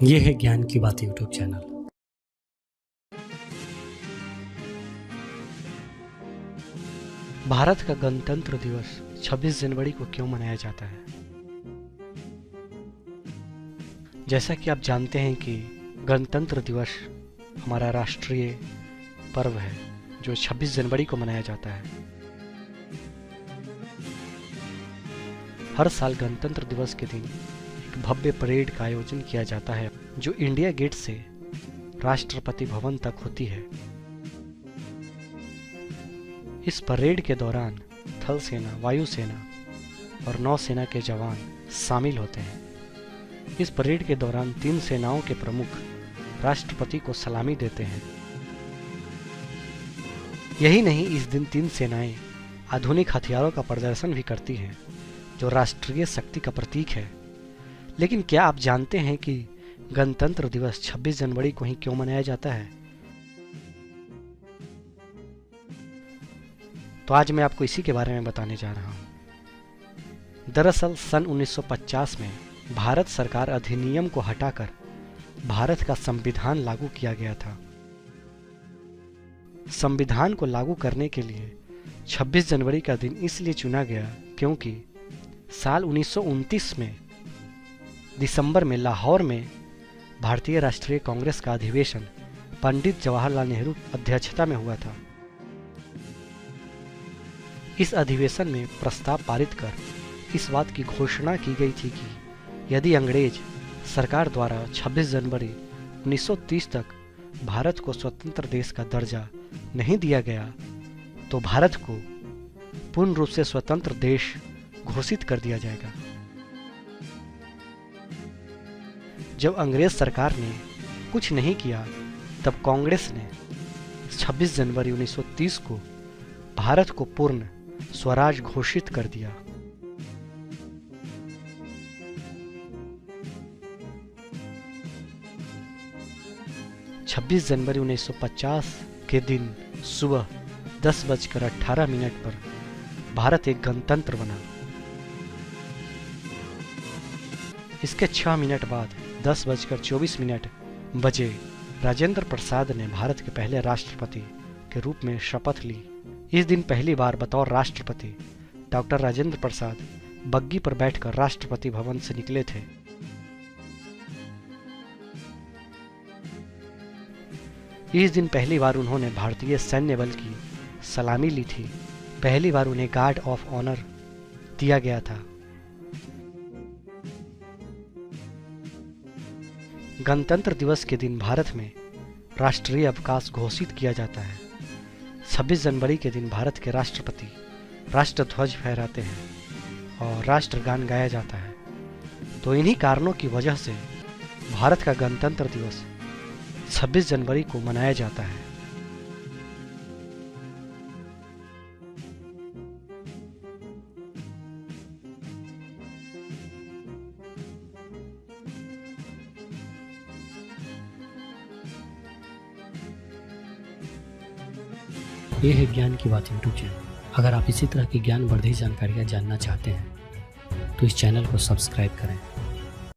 ये है ज्ञान की बात यूट्यूब चैनल। भारत का गणतंत्र दिवस 26 जनवरी को क्यों मनाया जाता है? जैसा कि आप जानते हैं कि गणतंत्र दिवस हमारा राष्ट्रीय पर्व है जो 26 जनवरी को मनाया जाता है। हर साल गणतंत्र दिवस के दिन एक भव्य परेड का आयोजन किया जाता है जो इंडिया गेट से राष्ट्रपति भवन तक होती है। इस परेड के दौरान थल सेना, वायुसेना और नौसेना के जवान शामिल होते हैं। इस परेड के दौरान तीन सेनाओं के प्रमुख राष्ट्रपति को सलामी देते हैं। यही नहीं, इस दिन तीन सेनाएं आधुनिक हथियारों का प्रदर्शन भी करती हैं जो राष्ट्रीय शक्ति का प्रतीक है। लेकिन क्या आप जानते हैं कि गणतंत्र दिवस 26 जनवरी को ही क्यों मनाया जाता है? तो आज मैं आपको इसी के बारे में बताने जा रहा हूं। दरअसल सन 1950 में भारत सरकार अधिनियम को हटाकर भारत का संविधान लागू किया गया था। संविधान को लागू करने के लिए 26 जनवरी का दिन इसलिए चुना गया क्योंकि साल 1929 में दिसंबर में लाहौर में भारतीय राष्ट्रीय कांग्रेस का अधिवेशन पंडित जवाहरलाल नेहरू अध्यक्षता में हुआ था। इस अधिवेशन में प्रस्ताव पारित कर इस बात की घोषणा की गई थी कि यदि अंग्रेज सरकार द्वारा 26 जनवरी 1930 तक भारत को स्वतंत्र देश का दर्जा नहीं दिया गया तो भारत को पूर्ण रूप से स्वतंत्र देश घोषित कर दिया जाएगा। जब अंग्रेज सरकार ने कुछ नहीं किया तब कांग्रेस ने 26 जनवरी 1930 को भारत को पूर्ण स्वराज घोषित कर दिया। छब्बीस जनवरी 1950 के दिन सुबह 10:18 पर भारत एक गणतंत्र बना। इसके 6 मिनट बाद 10:24 बजे राजेंद्र प्रसाद ने भारत के पहले राष्ट्रपति के रूप में शपथ ली। इस दिन पहली बार बतौर राष्ट्रपति डॉक्टर राजेंद्र प्रसाद बग्गी पर बैठकर राष्ट्रपति भवन से निकले थे। इस दिन पहली बार उन्होंने भारतीय सैन्य बल की सलामी ली थी। पहली बार उन्हें गार्ड ऑफ ऑनर दिया गया था। गणतंत्र दिवस के दिन भारत में राष्ट्रीय अवकाश घोषित किया जाता है। 26 जनवरी के दिन भारत के राष्ट्रपति राष्ट्रध्वज फहराते हैं और राष्ट्रगान गाया जाता है। तो इन्हीं कारणों की वजह से भारत का गणतंत्र दिवस 26 जनवरी को मनाया जाता है। ये है ज्ञान की बात यूट्यूब चैनल। अगर आप इसी तरह की ज्ञानवर्धक जानकारियाँ जानना चाहते हैं तो इस चैनल को सब्सक्राइब करें।